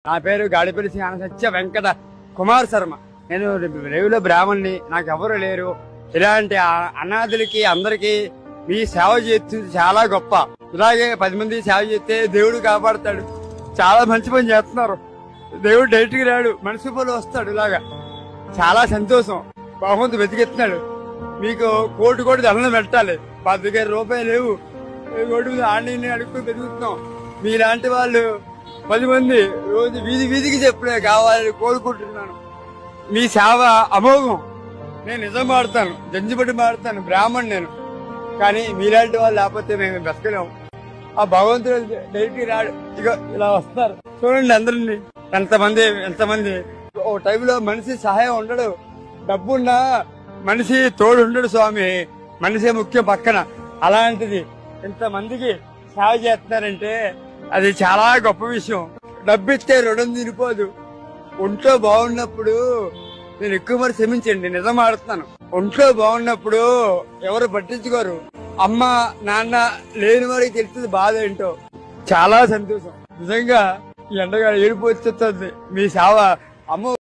నా పేరు గాడిపల్లి సత్య వెంకట కుమార్ శర్మ. నేను రేవులో బ్రాహ్మణ్ణి. నాకు ఎవరు లేరు. ఇలాంటి అనాథులకి అందరికి మీ సేవ చేస్తుంది చాలా గొప్ప. ఇలాగే 10 మంది సేవ చేస్తే దేవుడు కాపాడతాడు. చాలా మంచి పని చేస్తున్నారు. దేవుడు డైరెక్ట్ గా రాడు, మనసు పోలు వస్తాడు. ఇలాగా చాలా సంతోషం. భగవంతుడు వెతికెత్తున్నాడు. మీకు కోటి దండం పెట్టాలి. 10,000 రూపాయలు లేవు. కోటి మీద ఆన్లైన్ అడుక్కు వెతుకుతున్నాం. మీలాంటి వాళ్ళు 10 మంది రోజు వీధికి చెప్పుడే కావాలని కోరుకుంటున్నాను. మీ సేవ అమోఘం. నేను నిజం మాడతాను, జంజిబట్టి మాడతాను, బ్రాహ్మణ్ నేను. కానీ మీలాంటి వాళ్ళు లేకపోతే మేము బతకలేము. ఆ భగవంతుడు డైరెక్ట్ రాడు. ఇక ఇలా వస్తారు చూడండి అందరినీ. ఎంతమంది ఓ టైంలో మనిషి సహాయం ఉండడు. డబ్బున్నా మనిషి తోడు ఉండడు స్వామి. మనిషే ముఖ్యం పక్కన. అలాంటిది ఇంతమందికి సేవ చేస్తున్నారంటే అది చాలా గొప్ప విషయం. డబ్బిస్తే రుణం తిరిపోదు. ఒంట్లో బాగున్నప్పుడు నేను ఎక్కువ మరి క్షమించండి, నిజం ఆడుతున్నాను. ఒంట్లో బాగున్నప్పుడు ఎవరు పట్టించుకోరు. అమ్మ నాన్న లేని వారికి తెలుస్తుంది బాధ ఏంటో. చాలా సంతోషం. నిజంగా ఈ ఎండగా ఏడుపు వచ్చేస్తుంది. మీ సేవ అమ్మ